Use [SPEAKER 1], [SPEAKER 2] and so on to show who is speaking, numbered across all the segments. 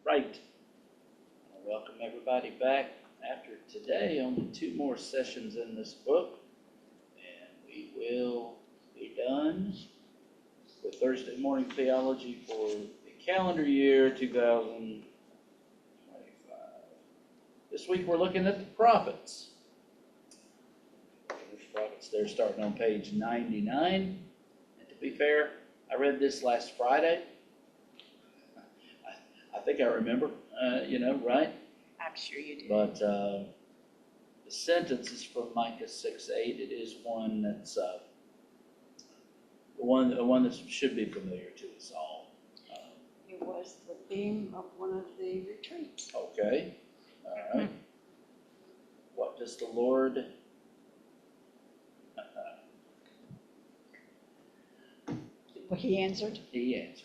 [SPEAKER 1] Right. Welcome everybody back after today. Only two more sessions in this book, and we will be done with Thursday morning theology for the calendar year 2025. This week we're looking at the prophets. There's prophets there starting on page 99. And to be fair, I read this last Friday. I think I remember, right?
[SPEAKER 2] I'm sure you do.
[SPEAKER 1] But the sentence is from Micah 6:8. It is one that's one that should be familiar to us all.
[SPEAKER 2] It was the theme of one of the retreats.
[SPEAKER 1] Okay, all right. What does the Lord?
[SPEAKER 2] Well, he answered.
[SPEAKER 1] He answered.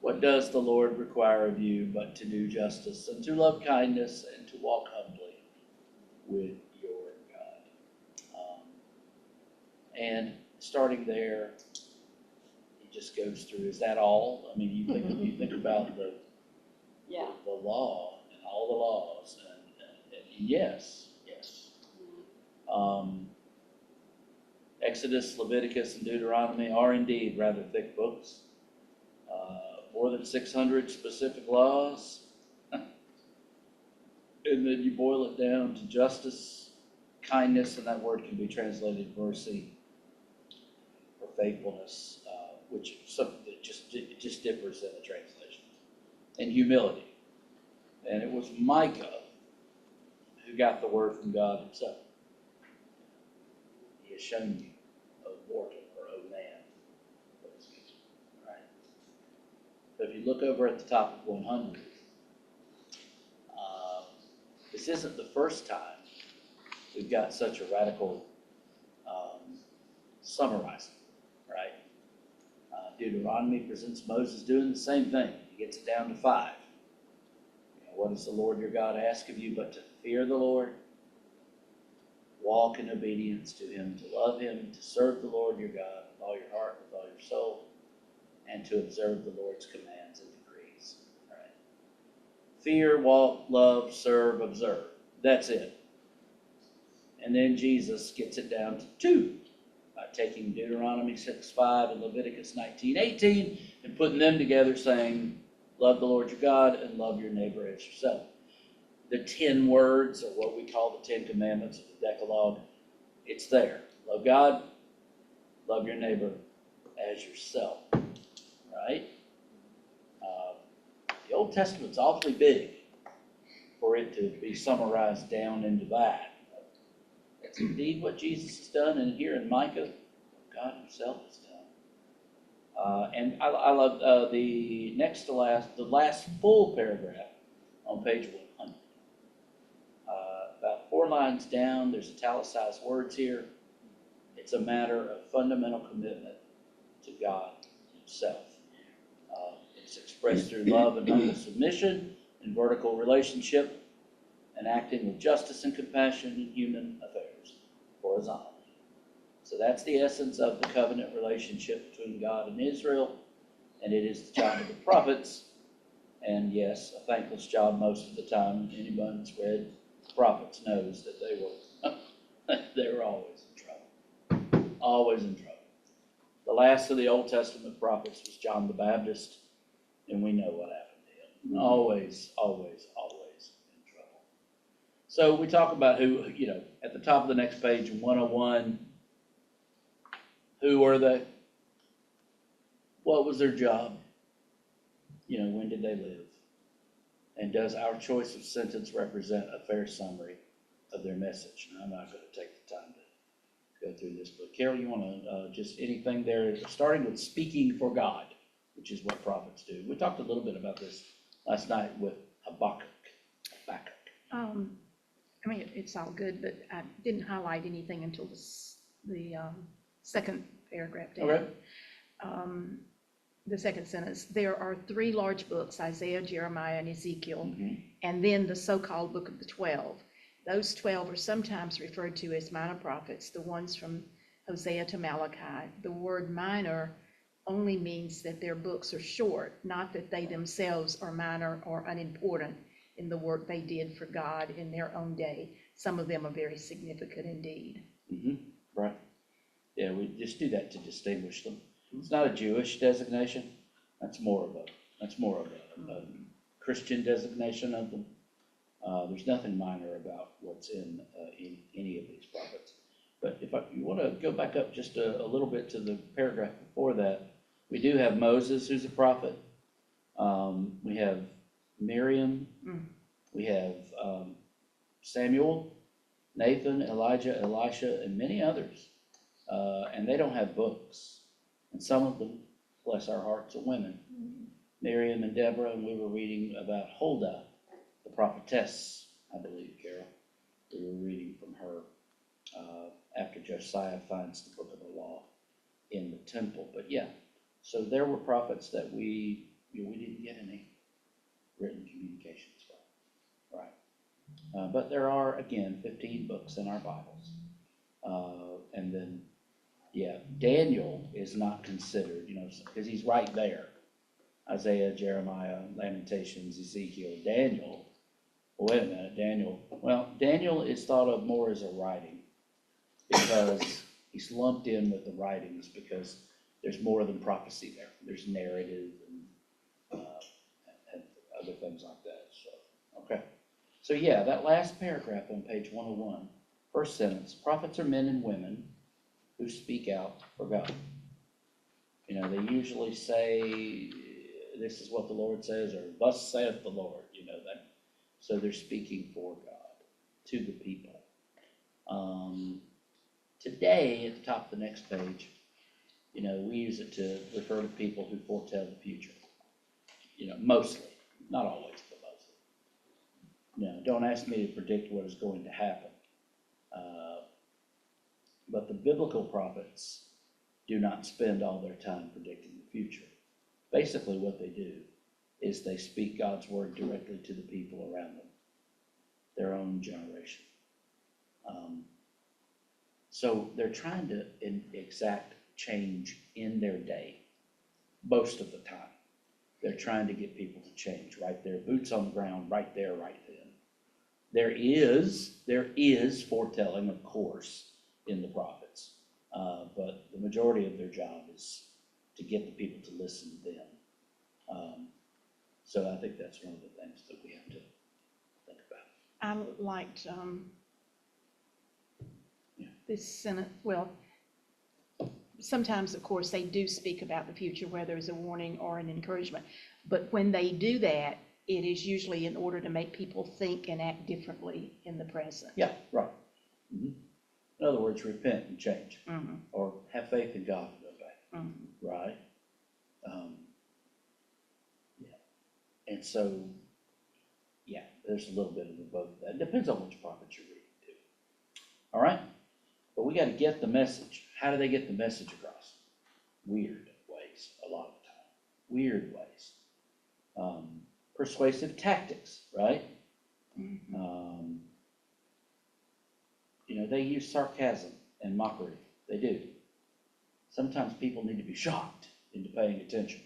[SPEAKER 1] What does the Lord require of you but to do justice and to love kindness and to walk humbly with your God? And starting there, he just goes through, is that all? I mean, you think about the law and all the laws, and yes. Exodus, Leviticus, and Deuteronomy are indeed rather thick books. More than 600 specific laws. And then you boil it down to justice, kindness, and that word can be translated mercy or faithfulness, which it just differs in the translations. And humility. And it was Micah who got the word from God himself. He has shown you, O mortal or O man. Right? So if you look over at the top of 100, this isn't the first time we've got such a radical summarizing, right? Deuteronomy presents Moses doing the same thing. He gets it down to 5. What does the Lord your God ask of you but to fear the Lord, walk in obedience to him, to love him, to serve the Lord your God with all your heart, with all your soul, and to observe the Lord's commands and decrees. All right. Fear, walk, love, serve, observe. That's it. And then Jesus gets it down to 2 by taking Deuteronomy 6:5 and Leviticus 19:18 and putting them together, saying, love the Lord your God and love your neighbor as yourself. The 10 words, or what we call the 10 commandments of the Decalogue, it's there. Love God, love your neighbor as yourself. Right? The Old Testament's awfully big for it to be summarized down into that. That's indeed what Jesus has done, and here in Micah, God himself has done. And I love the next to last, the last full paragraph on page 100. About 4 lines down, there's italicized words here. It's a matter of fundamental commitment to God himself. It's expressed through love and humble submission and vertical relationship and acting with justice and compassion in human affairs horizontally. So that's the essence of the covenant relationship between God and Israel, and it is the job of the prophets, and yes, a thankless job most of the time. Anyone that's read prophets knows that they were always in trouble. Always in trouble. The last of the Old Testament prophets was John the Baptist, and we know what happened to him. Always in trouble. So we talk about who, at the top of the next page in 101, who were they? What was their job? When did they live? And does our choice of sentence represent a fair summary of their message? And I'm not going to take the time to go through this, but Carol, you want to just anything there, starting with speaking for God, which is what prophets do. We talked a little bit about this last night with Habakkuk.
[SPEAKER 2] It's all good, but I didn't highlight anything until the second paragraph down.
[SPEAKER 1] Okay.
[SPEAKER 2] The second sentence, there are 3 large books, Isaiah, Jeremiah, and Ezekiel, and then the so-called book of the 12. Those 12 are sometimes referred to as minor prophets, the ones from Hosea to Malachi. The word minor only means that their books are short, not that they themselves are minor or unimportant in the work they did for God in their own day. Some of them are very significant indeed.
[SPEAKER 1] Right. Yeah, we just do that to distinguish them. It's not a Jewish designation. That's more of a Christian designation of them. There's nothing minor about what's in any of these prophets. But if you want to go back up just a little bit to the paragraph before that, we do have Moses, who's a prophet. We have Miriam. We have Samuel, Nathan, Elijah, Elisha, and many others. And they don't have books. And some of them, bless our hearts, are women. Miriam and Deborah, and we were reading about Huldah, the prophetess, I believe, Carol. We were reading from her after Josiah finds the book of the law in the temple. But yeah, so there were prophets that we didn't get any written communications from, right? But there are, again, 15 books in our Bibles. And then, yeah, Daniel is not considered, because he's right there. Isaiah, Jeremiah, Lamentations, Ezekiel, Daniel. Well, wait a minute, Daniel is thought of more as a writing because he's lumped in with the writings because there's more than prophecy there. There's narrative and other things like that. So, okay. So yeah, that last paragraph on page 101, first sentence, prophets are men and women who speak out for God. They usually say, this is what the Lord says, or thus saith the Lord, that. So they're speaking for God to the people. Today, at the top of the next page, we use it to refer to people who foretell the future. Mostly, not always, but mostly. Don't ask me to predict what is going to happen. But the biblical prophets do not spend all their time predicting the future. Basically, what they do is they speak God's word directly to the people around them, their own generation. So they're trying to exact change in their day, most of the time. They're trying to get people to change right there, boots on the ground, right there, right then. There is foretelling, of course, in the prophets, but the majority of their job is to get the people to listen to them. So I think that's one of the things that we have to think about.
[SPEAKER 2] I liked this sentence. Well, sometimes, of course, they do speak about the future, whether it's a warning or an encouragement. But when they do that, it is usually in order to make people think and act differently in the present.
[SPEAKER 1] Yeah, right. In other words, repent and change, or have faith in God and obey, right? Yeah. And so, yeah, there's a little bit of both of that. It depends on which prophet you're reading too. All right? But we got to get the message. How do they get the message across? Weird ways, a lot of the time. Weird ways. Persuasive tactics, right? They use sarcasm and mockery. They do. Sometimes people need to be shocked into paying attention.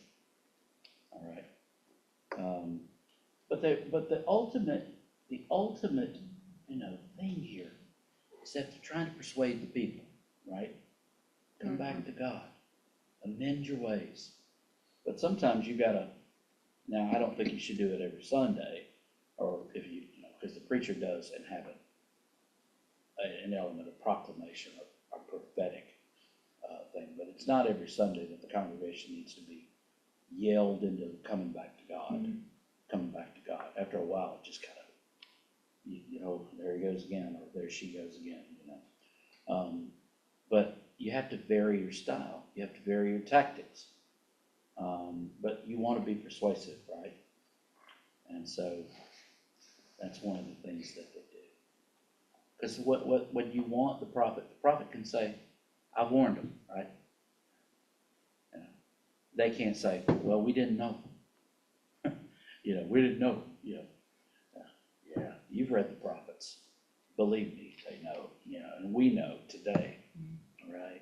[SPEAKER 1] All right. But the ultimate thing here is that they're trying to persuade the people, right? Come back to God. Amend your ways. But sometimes you gotta. Now, I don't think you should do it every Sunday, or if because the preacher does inhabit an element of proclamation or prophetic thing, but it's not every Sunday that the congregation needs to be yelled into coming back to God, coming back to God. After a while, it just kind of, there he goes again, or there she goes again, But you have to vary your style. You have to vary your tactics. But you want to be persuasive, right? And so that's one of the things that they do. Because what you want the prophet can say, I warned them, right? They can't say, well, we didn't know. We didn't know. Yeah, you've read the prophets. Believe me, they know, and we know today, right?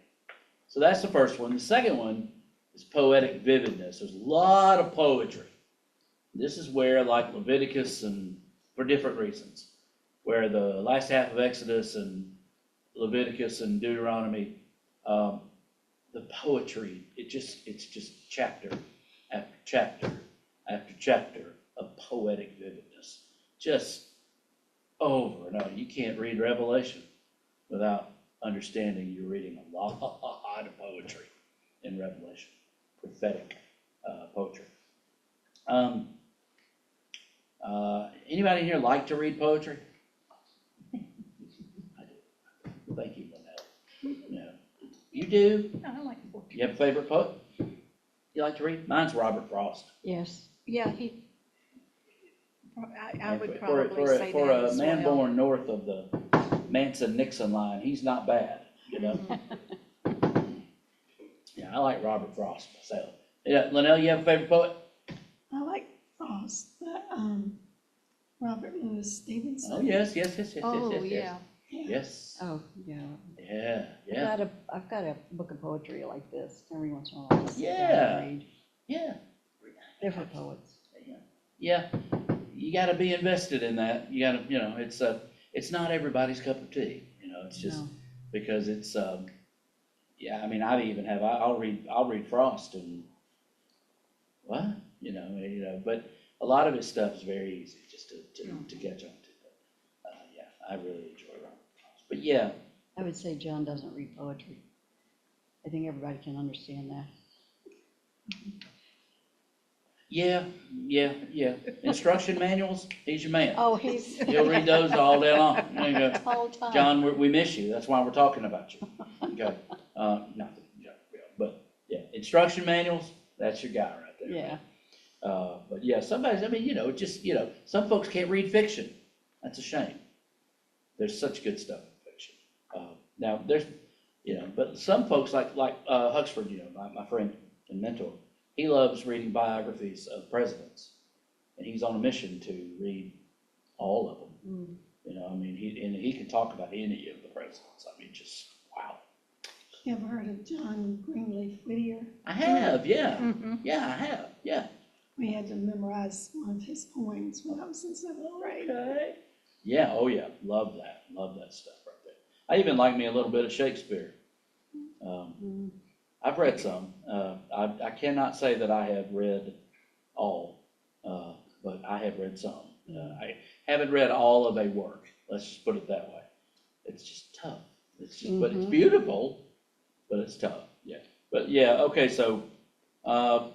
[SPEAKER 1] So that's the first one. The second one is poetic vividness. There's a lot of poetry. This is where, like Leviticus, and for different reasons, where the last half of Exodus and Leviticus and Deuteronomy, the poetry, it's just chapter after chapter after chapter of poetic vividness. Just over and over. You can't read Revelation without understanding you're reading a lot of poetry in Revelation, prophetic poetry. Anybody here like to read poetry? I do. Thank you, Lynette. Yeah. You do?
[SPEAKER 2] I like poetry.
[SPEAKER 1] You have a favorite poet you like to read? Mine's Robert Frost.
[SPEAKER 3] Yes.
[SPEAKER 2] Yeah, I would
[SPEAKER 1] For
[SPEAKER 2] probably say
[SPEAKER 1] for
[SPEAKER 2] that
[SPEAKER 1] a
[SPEAKER 2] as
[SPEAKER 1] man
[SPEAKER 2] well.
[SPEAKER 1] born north of the Manson-Nixon line, he's not bad, you know? Yeah, I like Robert Frost myself. Yeah, Linnell, you have a favorite poet?
[SPEAKER 4] I like Frost, but Robert Louis Stevenson.
[SPEAKER 1] Oh, yes.
[SPEAKER 2] Oh, yeah.
[SPEAKER 1] Yes,
[SPEAKER 3] Oh, yeah.
[SPEAKER 1] yeah.
[SPEAKER 3] I've got a book of poetry like this. Every once in a while, I sit down
[SPEAKER 1] Yeah.
[SPEAKER 3] and read
[SPEAKER 1] Yeah.
[SPEAKER 3] different poets.
[SPEAKER 1] Yeah, you gotta be invested in that. You gotta, you know, it's not everybody's cup of tea, you know, it's just
[SPEAKER 3] No.
[SPEAKER 1] because it's, yeah, I mean, I'll read Frost and what, you know, but a lot of his stuff is very easy just to catch on to. But, yeah, I really enjoy Robert Frost. But yeah,
[SPEAKER 3] I would say John doesn't read poetry. I think everybody can understand that.
[SPEAKER 1] yeah. Instruction manuals, he's your man.
[SPEAKER 3] Oh, he's
[SPEAKER 1] He'll read those all day long. There you go.
[SPEAKER 3] all the time.
[SPEAKER 1] John, we miss you. That's why we're talking about you. Okay. Nothing. Yeah, but yeah, instruction manuals, that's your guy right there.
[SPEAKER 3] Yeah.
[SPEAKER 1] But yeah, I mean, you know, just, you know, some folks can't read fiction. That's a shame. There's such good stuff in fiction. Now there's, you know, but some folks like Huxford, you know, my friend and mentor, he loves reading biographies of presidents, and he's on a mission to read all of them.
[SPEAKER 3] Mm.
[SPEAKER 1] You know, I mean, he can talk about any of the presidents. I mean, just wow.
[SPEAKER 4] You ever heard of John Greenleaf Whittier?
[SPEAKER 1] I have, yeah,
[SPEAKER 2] Mm-hmm.
[SPEAKER 1] yeah, I have, yeah.
[SPEAKER 4] We had to memorize one of his poems when I was in seventh grade.
[SPEAKER 1] Okay. Yeah, oh yeah, love that stuff right there. I even like me a little bit of Shakespeare.
[SPEAKER 3] Mm.
[SPEAKER 1] I've read some. I cannot say that I have read all, but I have read some. I haven't read all of a work. Let's just put it that way. It's just tough. But it's beautiful, but it's tough. Yeah. But yeah. Okay. So, a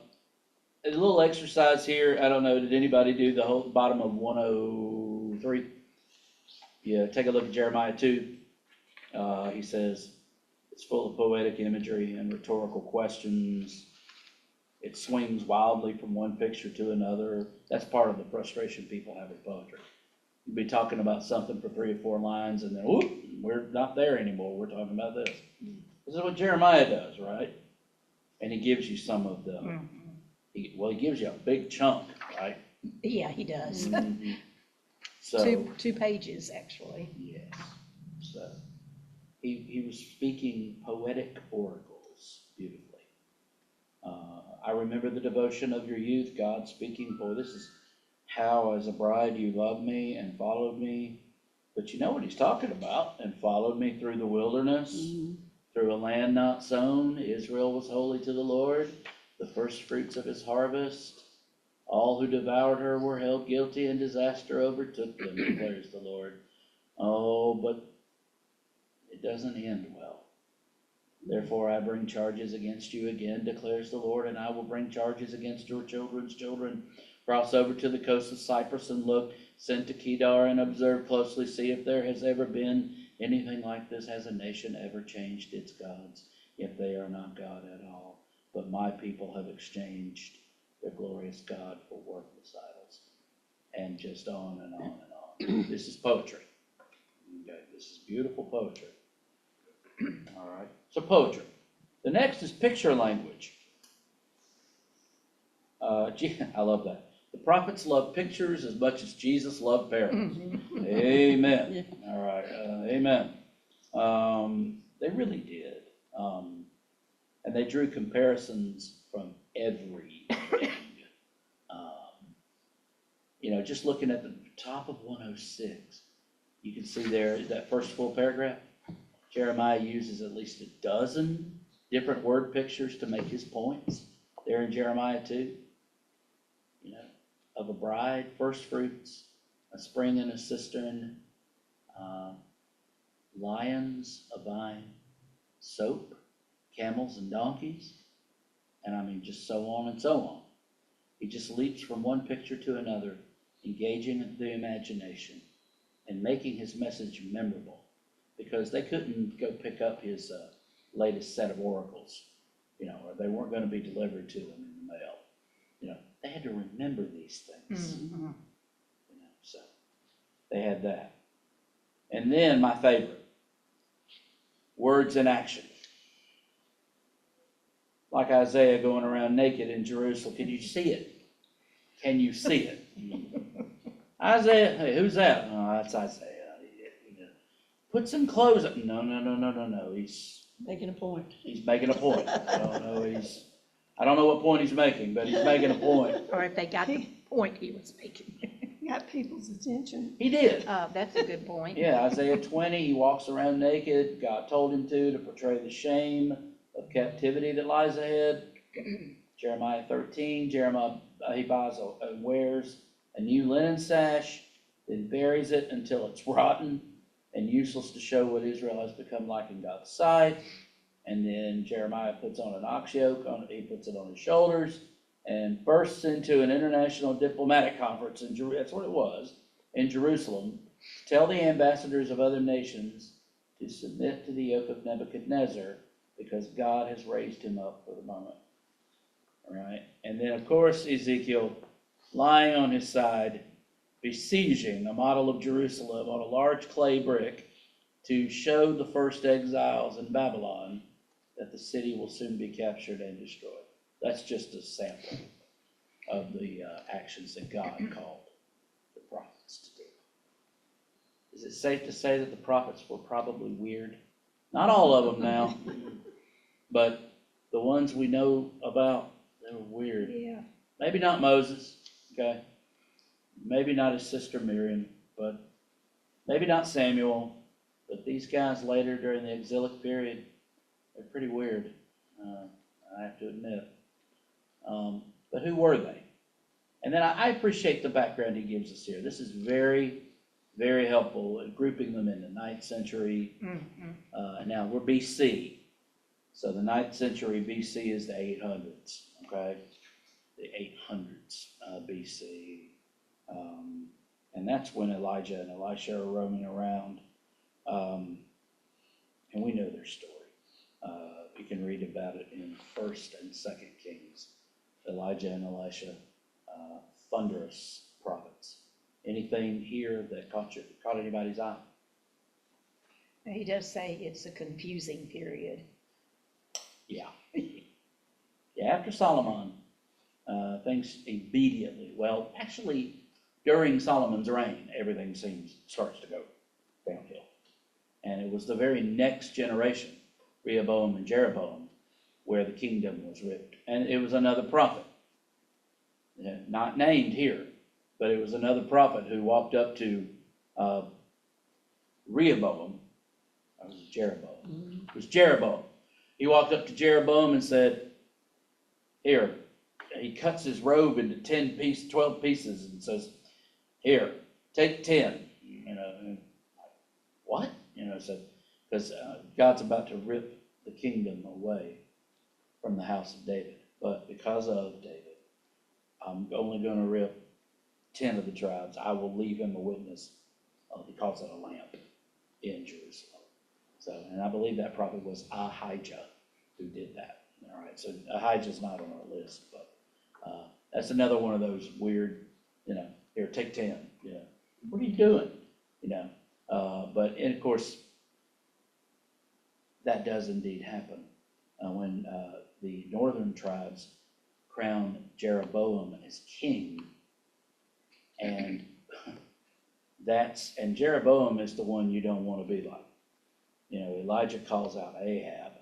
[SPEAKER 1] little exercise here. I don't know. Did anybody do the whole bottom of 103? Yeah. Take a look at Jeremiah 2. He says, it's full of poetic imagery and rhetorical questions. It swings wildly from one picture to another. That's part of the frustration people have with poetry. You'll be talking about something for 3 or 4 lines, and then, whoop, we're not there anymore. We're talking about this. This is what Jeremiah does, right? And he gives you some of the, he gives you a big chunk, right?
[SPEAKER 2] Yeah, he does.
[SPEAKER 1] Mhm. So,
[SPEAKER 2] Two pages, actually.
[SPEAKER 1] yes. So, he was speaking poetic oracles beautifully. I remember the devotion of your youth, God speaking, boy, this is how as a bride you loved me and followed me. But you know what he's talking about, and followed me through the wilderness, through a land not sown. Israel was holy to the Lord, the first fruits of his harvest. All who devoured her were held guilty, and disaster overtook them, declares the Lord. Oh, but it doesn't end well. Therefore I bring charges against you again, declares the Lord, and I will bring charges against your children's children. Cross over to the coast of Cyprus and look, send to Kedar and observe closely, see if there has ever been anything like this. Has a nation ever changed its gods? Yet they are not God at all, but my people have exchanged their glorious God for worthless idols. And just on and on and on. This is poetry. Okay, this is beautiful poetry. All right, so poetry. The next is picture language. I love that. The prophets loved pictures as much as Jesus loved parables. Amen.
[SPEAKER 3] Yeah.
[SPEAKER 1] All right, amen. They really did. And they drew comparisons everything. You know, just looking at the top of 106, you can see there, that first full paragraph, Jeremiah uses at least a dozen different word pictures to make his points there in Jeremiah 2. You know, of a bride, first fruits, a spring and a cistern, lions, a vine, soap, camels and donkeys, and I mean just so on and so on. He just leaps from one picture to another, engaging the imagination and making his message memorable, because they couldn't go pick up his latest set of oracles, you know, or they weren't going to be delivered to them in the mail. You know, they had to remember these things.
[SPEAKER 2] Mhm.
[SPEAKER 1] You know, so they had that. And then my favorite, words in action. Like Isaiah going around naked in Jerusalem. Can you see it? Can you see it? Isaiah, hey, who's that? Oh, that's Isaiah. Put some clothes up. No. He's
[SPEAKER 3] Making a point.
[SPEAKER 1] making a point. I don't know what point he's making, but he's making a point.
[SPEAKER 2] Or if they got the point he was making.
[SPEAKER 4] Got people's attention.
[SPEAKER 1] He did.
[SPEAKER 2] That's a good point.
[SPEAKER 1] Yeah, Isaiah 20, he walks around naked. God told him to portray the shame of captivity that lies ahead. Jeremiah 13, he buys and wears a new linen sash, then buries it until it's rotten and useless to show what Israel has become like in God's sight. And then Jeremiah puts on an ox yoke, he puts it on his shoulders, and bursts into an international diplomatic conference in that's what it was, in Jerusalem, to tell the ambassadors of other nations to submit to the yoke of Nebuchadnezzar, because God has raised him up for the moment. All right, and then of course Ezekiel, lying on his side, besieging a model of Jerusalem on a large clay brick to show the first exiles in Babylon that the city will soon be captured and destroyed. That's just a sample of the actions that God called the prophets to do. Is it safe to say that the prophets were probably weird? Not all of them now, but the ones we know about, they were weird.
[SPEAKER 2] Yeah.
[SPEAKER 1] Maybe not Moses, okay? Maybe not his sister Miriam, but maybe not Samuel. But these guys later during the exilic period, they're pretty weird, I have to admit. But who were they? And then I appreciate the background he gives us here. This is very, very helpful in grouping them in the 9th century. Now we're BC. So the 9th century BC is the 800s, okay? The 800s BC. And that's when Elijah and Elisha are roaming around. And we know their story. You can read about it in 1st and 2nd Kings. Elijah and Elisha, thunderous prophets. Anything here that caught anybody's eye?
[SPEAKER 2] He does say it's a confusing period.
[SPEAKER 1] Yeah. Yeah, after Solomon, things immediately, well, actually, during Solomon's reign, everything starts to go downhill. And it was the very next generation, Rehoboam and Jeroboam, where the kingdom was ripped. And it was another prophet, not named here, but it was another prophet who walked up to Rehoboam. Or was it Jeroboam? It was Jeroboam. He walked up to Jeroboam and said, here, he cuts his robe into 12 pieces and says, here, take 10. You know, and what? You know, so because God's about to rip the kingdom away from the house of David. But because of David, I'm only going to rip 10 of the tribes. I will leave him a witness. He calls it a lamp in Jerusalem. So, and I believe that probably was Ahijah who did that. All right, so Ahijah's not on our list, but that's another one of those weird, you know, here, take 10, you know, what are you doing? You know, but and of course, that does indeed happen when the northern tribes crown Jeroboam as king, and Jeroboam is the one you don't want to be like. You know, Elijah calls out Ahab,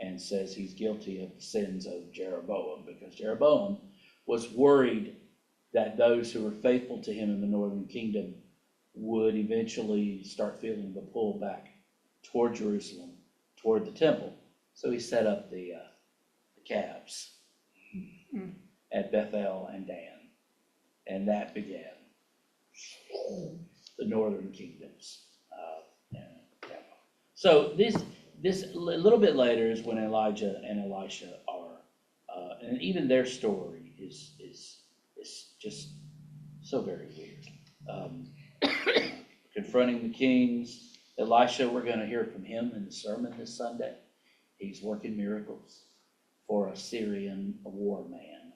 [SPEAKER 1] and says he's guilty of the sins of Jeroboam, because Jeroboam was worried that those who were faithful to him in the northern kingdom would eventually start feeling the pull back toward Jerusalem, toward the temple. So he set up the calves at Bethel and Dan, and that began the northern kingdoms. Yeah. So this a little bit later is when Elijah and Elisha are, and even their story is just so very weird. Confronting the kings. Elisha, we're going to hear from him in the sermon this Sunday. He's working miracles for a Syrian war man.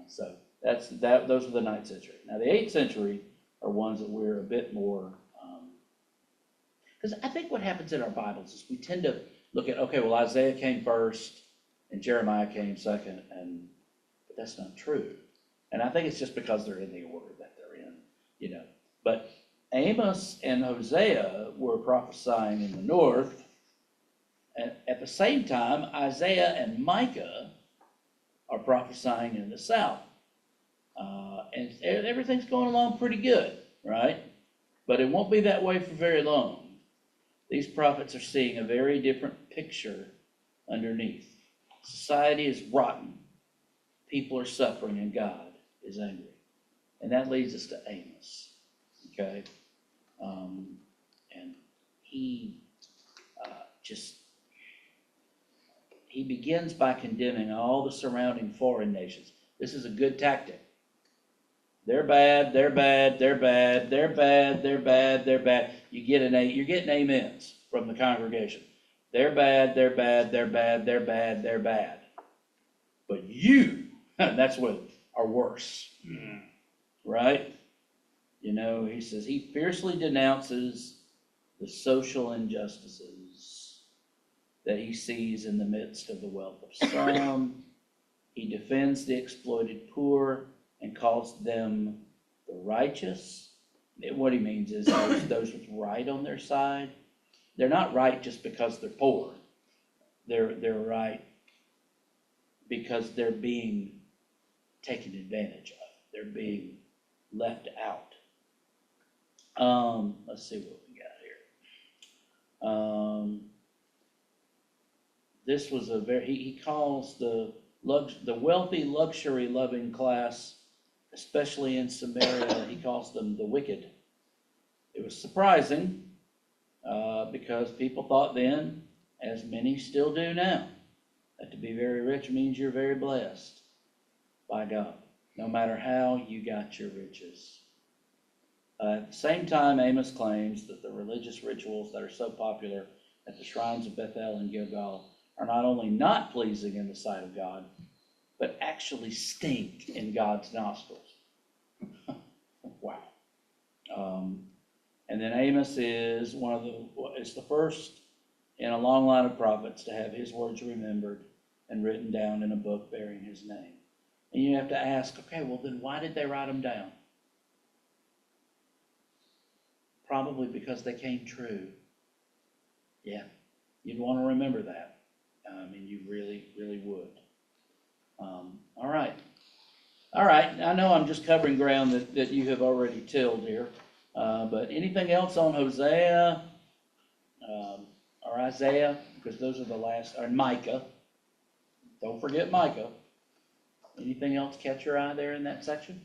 [SPEAKER 1] So those are the 9th century. Now the 8th century are ones that we're a bit more, because I think what happens in our Bibles is we tend to look at, okay, well, Isaiah came first and Jeremiah came second, but that's not true. And I think it's just because they're in the order that they're in, But Amos and Hosea were prophesying in the north, and at the same time, Isaiah and Micah are prophesying in the south. And everything's going along pretty good, right? But it won't be that way for very long. These prophets are seeing a very different picture underneath. Society is rotten. People are suffering, and God is angry. And that leads us to Amos, okay? And he he begins by condemning all the surrounding foreign nations. This is a good tactic. They're bad, they're bad, they're bad, they're bad, they're bad, they're bad. You're getting amens from the congregation. They're bad, they're bad, they're bad, they're bad, they're bad. But you, that's what are worse. Right? He says he fiercely denounces the social injustices that he sees in the midst of the wealth of some. He defends the exploited poor and calls them the righteous. What he means is those with right on their side. They're not right just because they're poor. They're right because they're being taken advantage of. They're being left out. Let's see what we got here. This was he calls the wealthy, luxury-loving class, especially in Samaria, he calls them the wicked. It was surprising because people thought then, as many still do now, that to be very rich means you're very blessed by God, no matter how you got your riches. At the same time, Amos claims that the religious rituals that are so popular at the shrines of Bethel and Gilgal are not only not pleasing in the sight of God, but actually stink in God's nostrils. Wow. And then Amos is the first in a long line of prophets to have his words remembered and written down in a book bearing his name. And you have to ask, okay, well then why did they write them down? Probably because they came true. Yeah, you'd want to remember that. You really, really would. All right. I know I'm just covering ground that you have already tilled here. But anything else on Hosea or Isaiah? Because those are the last, or Micah. Don't forget Micah. Anything else catch your eye there in that section?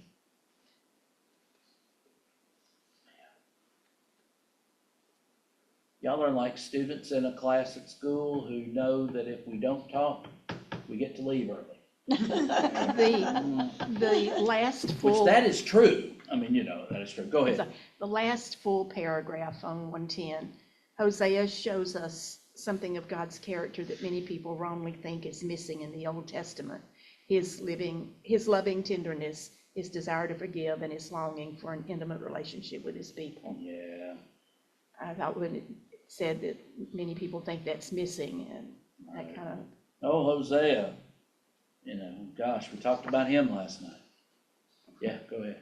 [SPEAKER 1] Y'all are like students in a class at school who know that if we don't talk, we get to leave early.
[SPEAKER 2] The last full.
[SPEAKER 1] Which that is true. That is true. Go ahead.
[SPEAKER 2] The last full paragraph on 110, Hosea shows us something of God's character that many people wrongly think is missing in the Old Testament. His loving tenderness, his desire to forgive, and his longing for an intimate relationship with his people.
[SPEAKER 1] Yeah.
[SPEAKER 2] I thought when it said that many people think that's missing, and that kind of.
[SPEAKER 1] Oh, Hosea. Gosh, we talked about him last night. Yeah, go ahead.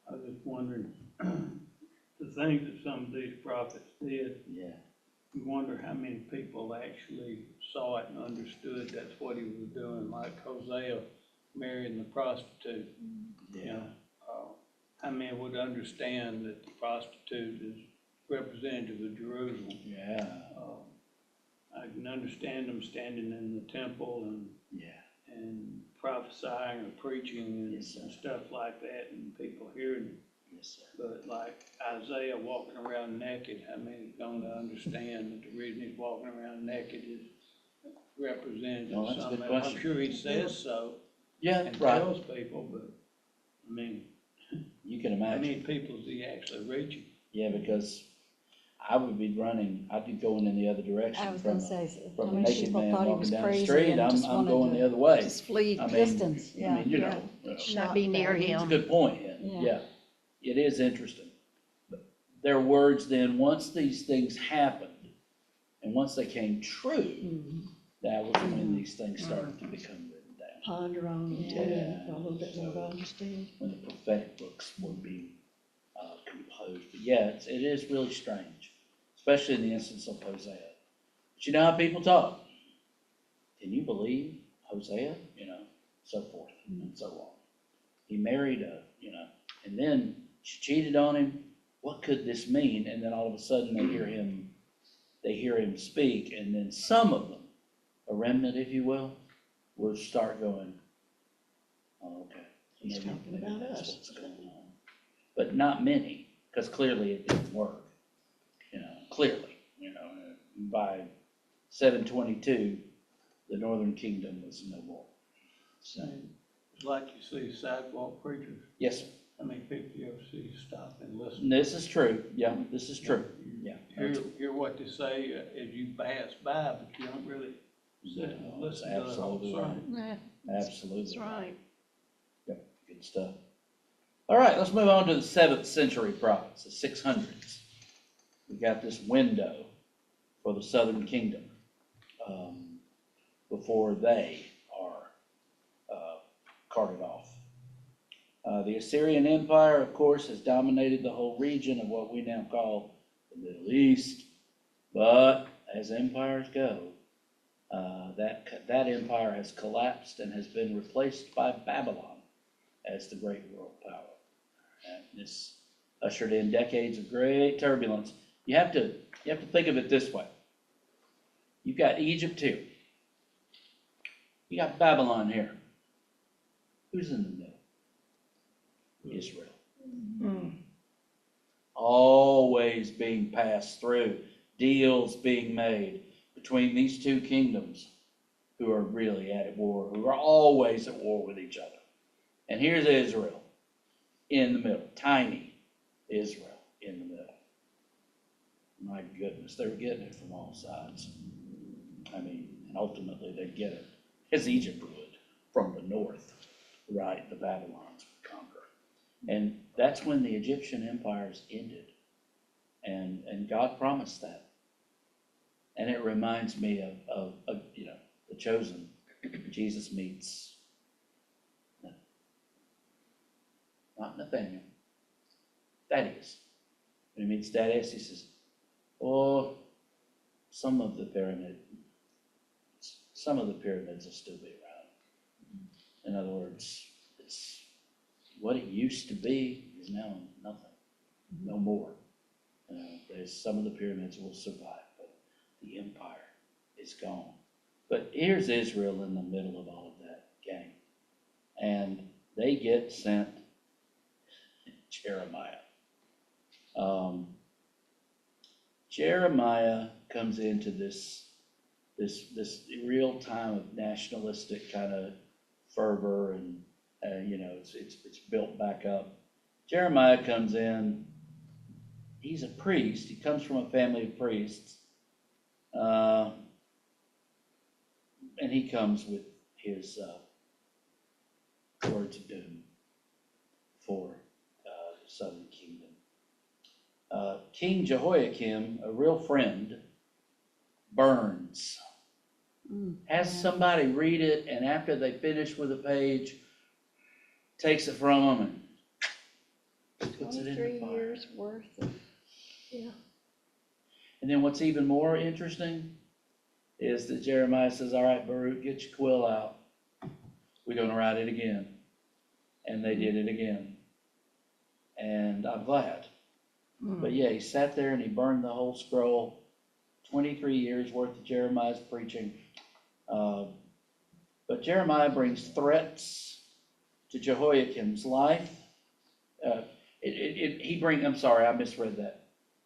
[SPEAKER 5] I was just wondering, the things that some of these prophets did,
[SPEAKER 1] Yeah.
[SPEAKER 5] You wonder how many people actually saw it and understood that's what he was doing, like Hosea marrying the prostitute. You know, how many would understand that the prostitute is representative of Jerusalem?
[SPEAKER 1] Yeah,
[SPEAKER 5] I can understand them standing in the temple and prophesying or preaching and
[SPEAKER 1] Yes, sir.
[SPEAKER 5] stuff like that, and people hearing it.
[SPEAKER 1] yes, sir.
[SPEAKER 5] But like Isaiah walking around naked, how many gonna understand that the reason he's walking around naked is representative
[SPEAKER 1] No,
[SPEAKER 5] of
[SPEAKER 1] that's a good
[SPEAKER 5] something? I'm
[SPEAKER 1] question.
[SPEAKER 5] sure he says so
[SPEAKER 1] Yeah,
[SPEAKER 5] and
[SPEAKER 1] right,
[SPEAKER 5] tells people, but, I mean,
[SPEAKER 1] you can
[SPEAKER 5] how
[SPEAKER 1] imagine.
[SPEAKER 5] many people is he actually reaching?
[SPEAKER 1] Yeah, because I would be running, I'd be going in the other
[SPEAKER 3] I
[SPEAKER 1] direction
[SPEAKER 3] was
[SPEAKER 1] from
[SPEAKER 3] gonna
[SPEAKER 1] a,
[SPEAKER 3] say,
[SPEAKER 1] from
[SPEAKER 3] how
[SPEAKER 1] a
[SPEAKER 3] many
[SPEAKER 1] naked
[SPEAKER 3] people
[SPEAKER 1] man
[SPEAKER 3] thought he
[SPEAKER 1] walking
[SPEAKER 3] was
[SPEAKER 1] down the
[SPEAKER 3] crazy
[SPEAKER 1] street.
[SPEAKER 3] and
[SPEAKER 1] I'm
[SPEAKER 3] just
[SPEAKER 1] going the
[SPEAKER 3] wanted
[SPEAKER 1] other way.
[SPEAKER 3] to just flee
[SPEAKER 1] I mean,
[SPEAKER 3] distance,
[SPEAKER 1] I
[SPEAKER 3] yeah.
[SPEAKER 1] mean, you
[SPEAKER 2] Yeah.
[SPEAKER 1] know,
[SPEAKER 2] Not
[SPEAKER 3] Not
[SPEAKER 2] be near
[SPEAKER 3] bad.
[SPEAKER 1] it's a
[SPEAKER 2] him.
[SPEAKER 1] good point, yeah. It is interesting. But their words then, once these things happened, and once they came true,
[SPEAKER 3] Mhm.
[SPEAKER 1] that was when these things started to become written down.
[SPEAKER 3] Ponder on it,
[SPEAKER 1] Yeah.
[SPEAKER 3] a little bit more to understand.
[SPEAKER 1] When the prophetic books were being composed. But yeah, it is really strange, especially in the instance of Hosea. But you know how people talk. Can you believe Hosea? You know, so forth and so on. He married and then she cheated on him. What could this mean? And then all of a sudden they hear him speak, and then some of them, a remnant, if you will start going, oh, okay.
[SPEAKER 3] He's talking about
[SPEAKER 1] that's
[SPEAKER 3] us.
[SPEAKER 1] what's going on. But not many, because clearly it didn't work. Clearly, by 722, the northern kingdom was no more. So,
[SPEAKER 5] It's like you see sidewalk preachers,
[SPEAKER 1] yes, sir.
[SPEAKER 5] how many people you ever see stop and listen?
[SPEAKER 1] And this is true. Yeah, this is true. Yeah.
[SPEAKER 5] Hear what they say as you pass by, but you don't really sit and
[SPEAKER 1] No, that's
[SPEAKER 5] listen to the whole
[SPEAKER 1] absolutely right.
[SPEAKER 5] sermon.
[SPEAKER 2] Yeah,
[SPEAKER 1] Absolutely.
[SPEAKER 2] that's right.
[SPEAKER 1] Yep, good stuff. All right, let's move on to the 7th century prophets, the 600s. We got this window for the southern kingdom before they are carted off. The Assyrian Empire, of course, has dominated the whole region of what we now call the Middle East. But as empires go, that empire has collapsed and has been replaced by Babylon as the great world power. And this ushered in decades of great turbulence. You have to think of it this way. You've got Egypt here. You got Babylon here. Who's in the middle? Israel. Always being passed through, deals being made between these two kingdoms who are really at war, who are always at war with each other. And here's Israel in the middle, tiny Israel in the middle. My goodness, they were getting it from all sides. I mean, and ultimately they'd get it, as Egypt would, from the north, right? The Babylons would conquer. And that's when the Egyptian empires ended. And God promised that. And it reminds me of the chosen. Jesus meets, not Nathaniel, Thaddeus. When he meets Thaddeus, he says, oh, some of the pyramids will still be around. In other words, it's what it used to be is now nothing, no more. There's some of the pyramids will survive, but the empire is gone. But here's Israel in the middle of all of that game. And they get sent Jeremiah. Jeremiah comes into this real time of nationalistic kind of fervor, and it's built back up. Jeremiah comes in. He's a priest. He comes from a family of priests, and he comes with his words of doom for the southern kingdom. King Jehoiakim, a real friend, burns. Has somebody read it, and after they finish with a page, takes it from them and puts it in the
[SPEAKER 2] 23
[SPEAKER 1] fire.
[SPEAKER 2] years worth of, yeah.
[SPEAKER 1] And then what's even more interesting is that Jeremiah says, all right, Baruch, get your quill out. We're gonna write it again. And they did it again. And I'm glad. But yeah, he sat there and he burned the whole scroll, 23 years worth of Jeremiah's preaching. But Jeremiah brings threats to Jehoiakim's life. I'm sorry, I misread that.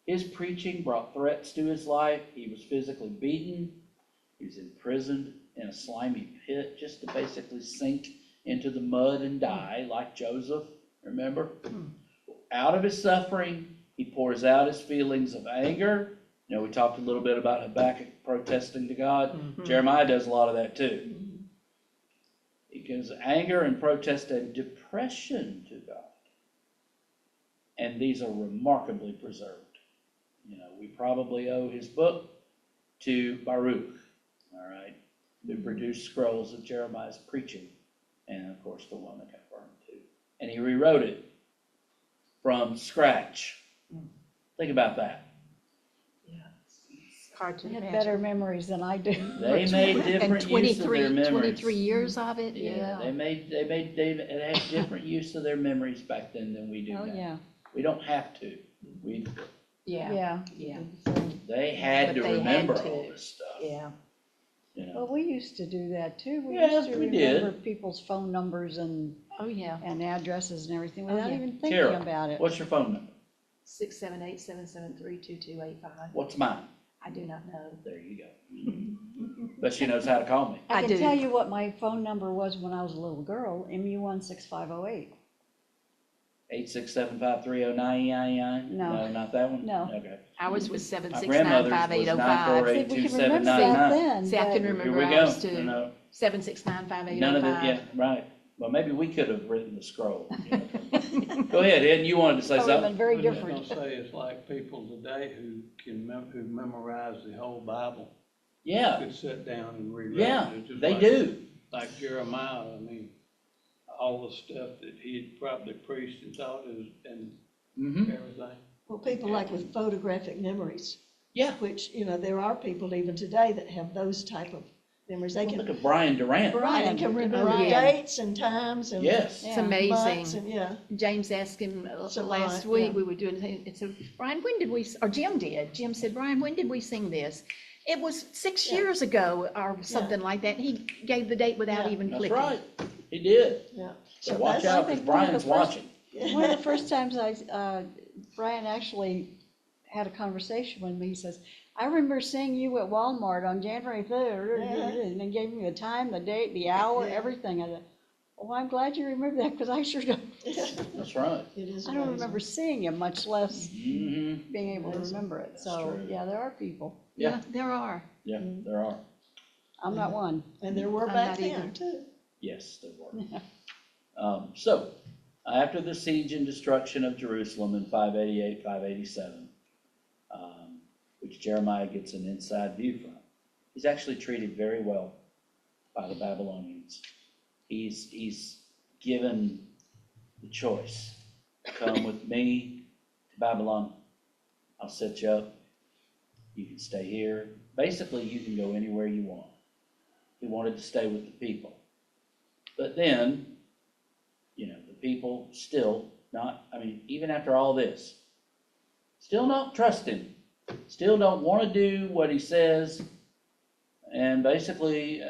[SPEAKER 1] His preaching brought threats to his life. He was physically beaten. He was imprisoned in a slimy pit just to basically sink into the mud and die like Joseph, remember? Out of his suffering, he pours out his feelings of anger. You know, we talked a little bit about Habakkuk protesting to God. Jeremiah does a lot of that too. He gives anger and protest and depression to God. And these are remarkably preserved. You know, we probably owe his book to Baruch, all right, who produced scrolls of Jeremiah's preaching, and of course the one that got burned too. And he rewrote it from scratch. Think about that.
[SPEAKER 2] Yeah, it's hard to
[SPEAKER 3] They had
[SPEAKER 2] imagine.
[SPEAKER 3] better memories than I do.
[SPEAKER 1] They made
[SPEAKER 2] And
[SPEAKER 1] different use of their memories.
[SPEAKER 2] 23 years of it,
[SPEAKER 1] Yeah, they had different use of their memories back then than we do
[SPEAKER 3] Oh,
[SPEAKER 1] now.
[SPEAKER 3] yeah,
[SPEAKER 1] We don't have to.
[SPEAKER 2] yeah,
[SPEAKER 3] yeah.
[SPEAKER 1] They had
[SPEAKER 2] But
[SPEAKER 1] to
[SPEAKER 2] they had
[SPEAKER 1] remember
[SPEAKER 2] to.
[SPEAKER 1] all this stuff.
[SPEAKER 2] yeah.
[SPEAKER 1] You know.
[SPEAKER 3] Well, we used to do that too. We
[SPEAKER 1] Yeah,
[SPEAKER 3] used to
[SPEAKER 1] we did.
[SPEAKER 3] remember people's phone numbers and
[SPEAKER 2] Oh, yeah.
[SPEAKER 3] addresses and everything
[SPEAKER 2] Oh,
[SPEAKER 3] without
[SPEAKER 2] yeah.
[SPEAKER 3] even thinking
[SPEAKER 1] Carol,
[SPEAKER 3] about it.
[SPEAKER 1] what's your phone number?
[SPEAKER 2] 678-773-2285.
[SPEAKER 1] What's mine?
[SPEAKER 2] I do not know.
[SPEAKER 1] There you go. But she knows how to call me.
[SPEAKER 3] I
[SPEAKER 2] I
[SPEAKER 3] can
[SPEAKER 2] do.
[SPEAKER 3] tell you what my phone number was when I was a little girl, MU16508.
[SPEAKER 1] 867-530-9999?
[SPEAKER 3] No.
[SPEAKER 1] No, not that one?
[SPEAKER 3] No.
[SPEAKER 1] Okay.
[SPEAKER 2] Ours was
[SPEAKER 1] My grandmother's was
[SPEAKER 2] 769-5805.
[SPEAKER 3] See, we can remember that
[SPEAKER 1] 948-2799.
[SPEAKER 3] then.
[SPEAKER 2] See, I
[SPEAKER 3] but-
[SPEAKER 2] can
[SPEAKER 1] Here
[SPEAKER 2] remember
[SPEAKER 1] we go.
[SPEAKER 2] ours too.
[SPEAKER 1] No,
[SPEAKER 2] 769-5805.
[SPEAKER 1] none of it, yeah, right. Well, maybe we could have written the scroll. You know. Go ahead, Ed, you wanted to say
[SPEAKER 3] That would've been
[SPEAKER 1] something?
[SPEAKER 3] very
[SPEAKER 5] I was just
[SPEAKER 3] different.
[SPEAKER 5] gonna say, it's like people today who who memorize the whole Bible,
[SPEAKER 1] Yeah,
[SPEAKER 5] could sit down and rewrite
[SPEAKER 1] yeah,
[SPEAKER 5] it. Just
[SPEAKER 1] they
[SPEAKER 5] like-
[SPEAKER 1] do.
[SPEAKER 5] Like Jeremiah, I mean, all the stuff that he had probably preached and taught and
[SPEAKER 1] Mm-hmm,
[SPEAKER 5] everything.
[SPEAKER 4] Well, people like with photographic memories,
[SPEAKER 1] yeah.
[SPEAKER 4] which, you know, there are people even today that have those type of memories. They
[SPEAKER 1] Well,
[SPEAKER 4] can,
[SPEAKER 1] look at Brian Durant.
[SPEAKER 4] Brian can remember
[SPEAKER 2] Oh, yeah.
[SPEAKER 4] dates and times and
[SPEAKER 1] Yes.
[SPEAKER 2] It's
[SPEAKER 3] Yeah.
[SPEAKER 2] amazing.
[SPEAKER 4] months and, yeah.
[SPEAKER 2] James asked him
[SPEAKER 4] So,
[SPEAKER 2] last
[SPEAKER 4] yeah.
[SPEAKER 2] week, we were doing, it said, Brian, when did we, or Jim did, Jim said, Brian, when did we sing this? It was 6
[SPEAKER 4] Yeah.
[SPEAKER 2] years ago or something like that. He gave the date without
[SPEAKER 4] Yeah.
[SPEAKER 2] even
[SPEAKER 1] That's
[SPEAKER 2] clicking.
[SPEAKER 1] right. He did.
[SPEAKER 4] Yeah.
[SPEAKER 1] So
[SPEAKER 4] So
[SPEAKER 1] watch
[SPEAKER 4] that's-
[SPEAKER 1] out, because Brian's watching.
[SPEAKER 3] One of the first times Brian actually had a conversation with me, he says, I remember seeing you at Walmart on January 3rd, and they gave me the time, the date, the hour,
[SPEAKER 4] Yeah.
[SPEAKER 3] everything. I said, well, I'm glad you remember that, because I sure don't.
[SPEAKER 1] That's right.
[SPEAKER 4] It is
[SPEAKER 3] I don't
[SPEAKER 4] amazing.
[SPEAKER 3] remember seeing you, much less
[SPEAKER 1] Mm-hmm.
[SPEAKER 3] being able to
[SPEAKER 4] Amazing.
[SPEAKER 3] remember it.
[SPEAKER 1] That's
[SPEAKER 3] So,
[SPEAKER 1] true.
[SPEAKER 3] yeah, there are people.
[SPEAKER 1] Yeah.
[SPEAKER 2] There are.
[SPEAKER 1] Yeah, there are.
[SPEAKER 3] I'm not one.
[SPEAKER 4] And there were
[SPEAKER 2] I'm
[SPEAKER 4] back
[SPEAKER 2] not
[SPEAKER 4] then
[SPEAKER 2] either.
[SPEAKER 4] too.
[SPEAKER 1] Yes, there were. So, after the siege and destruction of Jerusalem in 588, 587, which Jeremiah gets an inside view from, he's actually treated very well by the Babylonians. He's given the choice. Come with me to Babylon. I'll set you up. You can stay here. Basically, you can go anywhere you want. He wanted to stay with the people. But then, you know, the people still not, I mean, even after all this, still don't trust him. Still don't want to do what he says. And basically,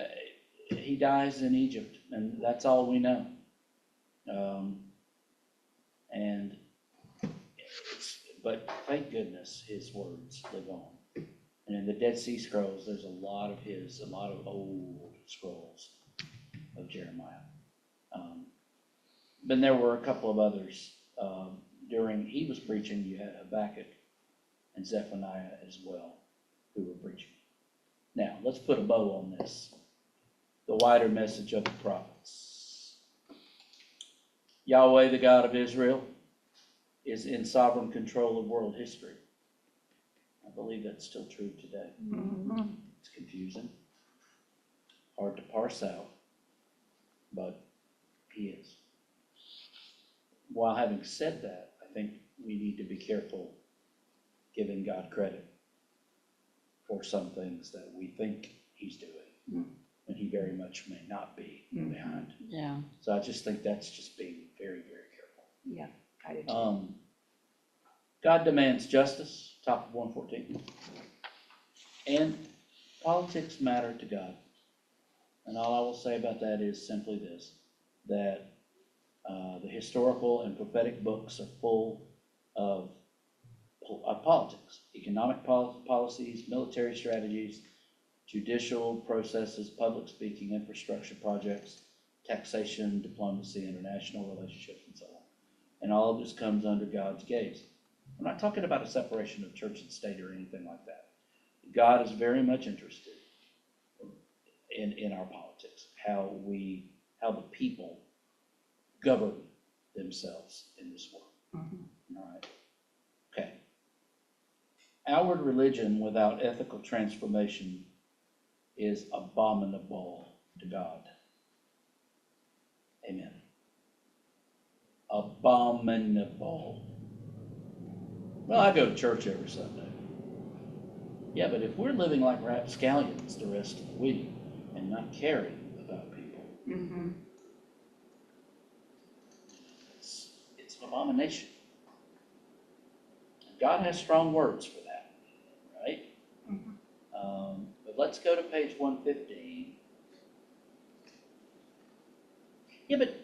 [SPEAKER 1] he dies in Egypt, and that's all we know. But thank goodness his words live on. And in the Dead Sea Scrolls, there's a lot of old scrolls of Jeremiah. But there were a couple of others. During he was preaching, you had Habakkuk and Zephaniah as well, who were preaching. Now, let's put a bow on this. The wider message of the prophets. Yahweh, the God of Israel, is in sovereign control of world history. I believe that's still true today.
[SPEAKER 2] Mhm.
[SPEAKER 1] It's confusing, hard to parse out, but he is. While having said that, I think we need to be careful giving God credit for some things that we think he's doing, and he very much may not be behind.
[SPEAKER 3] Yeah.
[SPEAKER 1] So I just think that's just being very, very careful.
[SPEAKER 2] Yeah, I do too.
[SPEAKER 1] God demands justice, top of 114. And politics matter to God. And all I will say about that is simply this, that the historical and prophetic books are full of politics, economic policies, military strategies, judicial processes, public speaking, infrastructure projects, taxation, diplomacy, international relationships, and so on. And all of this comes under God's gaze. I'm not talking about a separation of church and state or anything like that. God is very much interested in our politics, how the people govern themselves in this world. All right. Okay. Outward religion without ethical transformation is abominable to God. Amen. Abominable. Well, I go to church every Sunday. Yeah, but if we're living like rapscallions the rest of the week and not caring about people, it's an abomination. God has strong words for that, right? But let's go to page 115. Yeah, but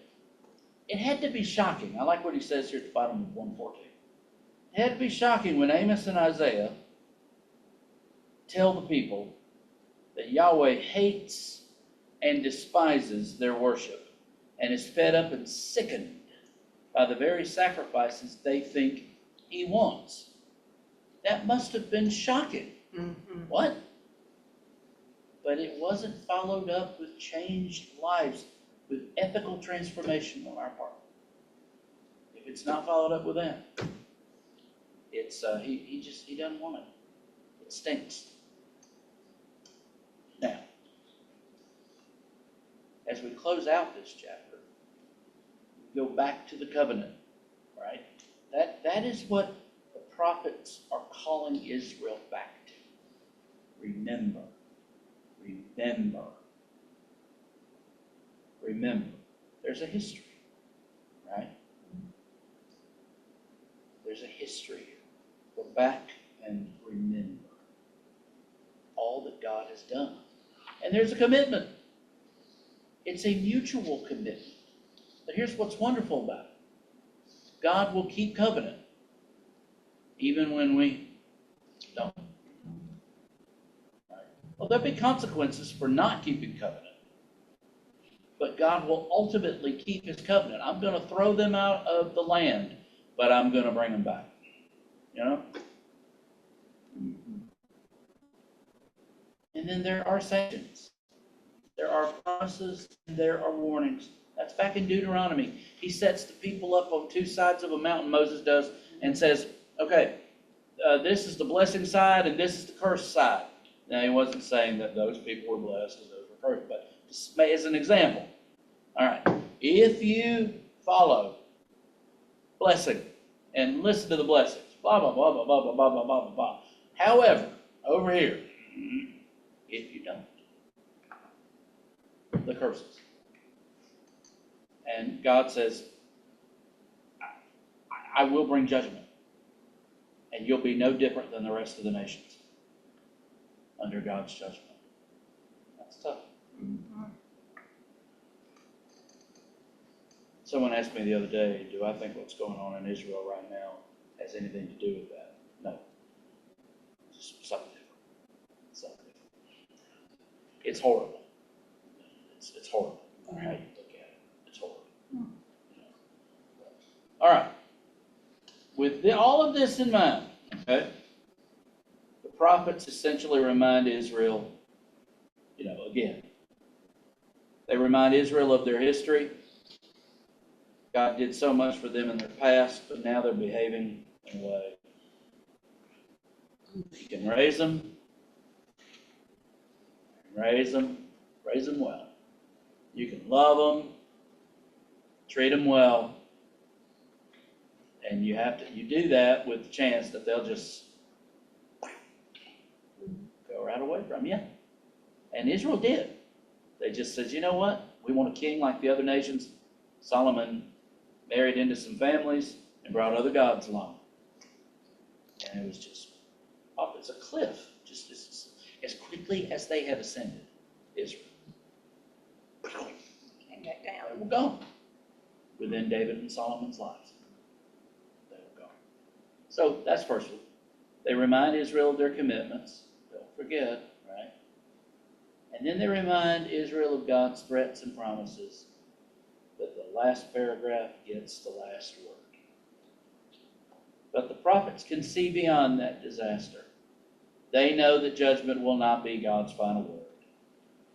[SPEAKER 1] it had to be shocking. I like what he says here at the bottom of 114. It had to be shocking when Amos and Isaiah tell the people that Yahweh hates and despises their worship and is fed up and sickened by the very sacrifices they think he wants. That must have been shocking. What? But it wasn't followed up with changed lives, with ethical transformation on our part. If it's not followed up with that, it's he doesn't want it. It stinks. Now, as we close out this chapter, we go back to the covenant, right? That is what the prophets are calling Israel back to. Remember. Remember. Remember. There's a history, right? There's a history here. Go back and remember all that God has done. And there's a commitment. It's a mutual commitment. But here's what's wonderful about it. God will keep covenant even when we don't. Right? Well, there'll be consequences for not keeping covenant. But God will ultimately keep his covenant. I'm going to throw them out of the land, but I'm going to bring them back. You know? And then there are sanctions. There are promises and there are warnings. That's back in Deuteronomy. He sets the people up on two sides of a mountain, Moses does, and says, okay, this is the blessing side and this is the curse side. Now, he wasn't saying that those people were blessed and those were cursed, but as an example. All right, if you follow blessing and listen to the blessings, blah, blah, blah, blah, blah, blah, blah, blah, blah, blah. However, over here, if you don't, the curses. And God says, I will bring judgment. And you'll be no different than the rest of the nations under God's judgment. That's tough. Someone asked me the other day, do I think what's going on in Israel right now has anything to do with that? No. Just something different. Something different. It's horrible. It's horrible. How you look at it. It's horrible. All right. With all of this in mind, okay, the prophets essentially remind Israel, again, they remind Israel of their history. God did so much for them in their past, but now they're behaving in a way. You can raise them well. You can love them, treat them well, and you do that with the chance that they'll just go from you. And Israel did. They just said, you know what? We want a king like the other nations. Solomon married into some families and brought other gods along. And it was just, oh, it's a cliff. Just as quickly as they had ascended, Israel.
[SPEAKER 2] Came back down.
[SPEAKER 1] They were gone within David and Solomon's lives. They were gone. So that's first one. They remind Israel of their commitments. Don't forget, right? And then they remind Israel of God's threats and promises. But the last paragraph gets the last word. But the prophets can see beyond that disaster. They know that judgment will not be God's final word.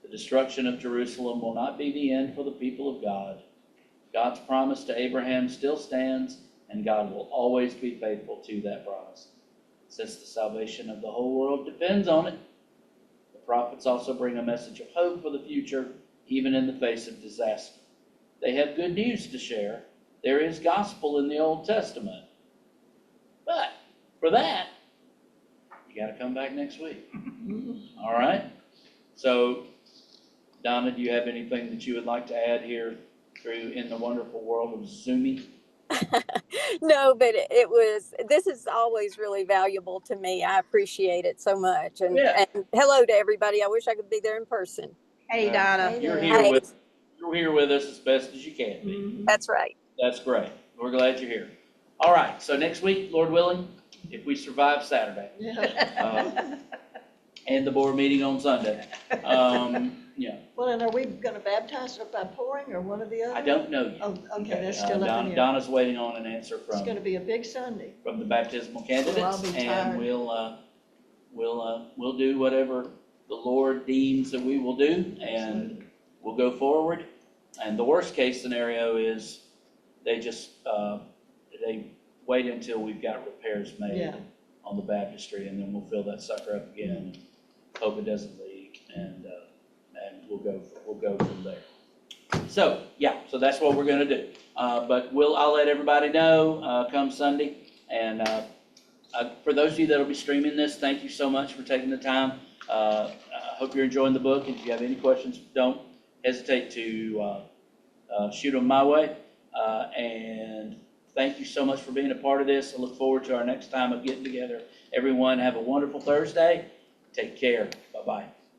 [SPEAKER 1] The destruction of Jerusalem will not be the end for the people of God. God's promise to Abraham still stands, and God will always be faithful to that promise. Since the salvation of the whole world depends on it, the prophets also bring a message of hope for the future, even in the face of disaster. They have good news to share. There is gospel in the Old Testament. But for that, you got to come back next week. All right? So, Donna, do you have anything that you would like to add here through In the Wonderful World of Zoomy?
[SPEAKER 6] No, but this is always really valuable to me. I appreciate it so much.
[SPEAKER 1] Yeah.
[SPEAKER 6] And hello to everybody. I wish I could be there in person.
[SPEAKER 2] Hey, Donna.
[SPEAKER 3] Hey,
[SPEAKER 1] You're
[SPEAKER 3] Donna.
[SPEAKER 1] here with us as best as you can be.
[SPEAKER 2] Mhm.
[SPEAKER 6] That's right.
[SPEAKER 1] That's great. We're glad you're here. All right. So next week, Lord willing, if we survive Saturday, and the board meeting on Sunday, yeah,
[SPEAKER 3] Well, and are we gonna baptize it by pouring or one or the other?
[SPEAKER 1] I don't know yet.
[SPEAKER 3] Oh, okay, that's still up in the air.
[SPEAKER 1] Donna's waiting on an answer
[SPEAKER 3] It's gonna be a big Sunday.
[SPEAKER 1] from the baptismal
[SPEAKER 3] I'll
[SPEAKER 1] candidates,
[SPEAKER 3] be
[SPEAKER 1] and
[SPEAKER 3] tired.
[SPEAKER 1] we'll do whatever the Lord deems that we will do, and we'll go forward. And the worst case scenario is they just they wait until we've got repairs made
[SPEAKER 3] Yeah.
[SPEAKER 1] on the baptistry, and then we'll fill that sucker up again, and hope it doesn't leak, and we'll go from there. So yeah, so that's what we're gonna do. But I'll let everybody know come Sunday, and for those of you that'll be streaming this, thank you so much for taking the time. I hope you're enjoying the book, and if you have any questions, don't hesitate to shoot them my way. And thank you so much for being a part of this. I look forward to our next time of getting together. Everyone have a wonderful Thursday. Take care. Bye-bye.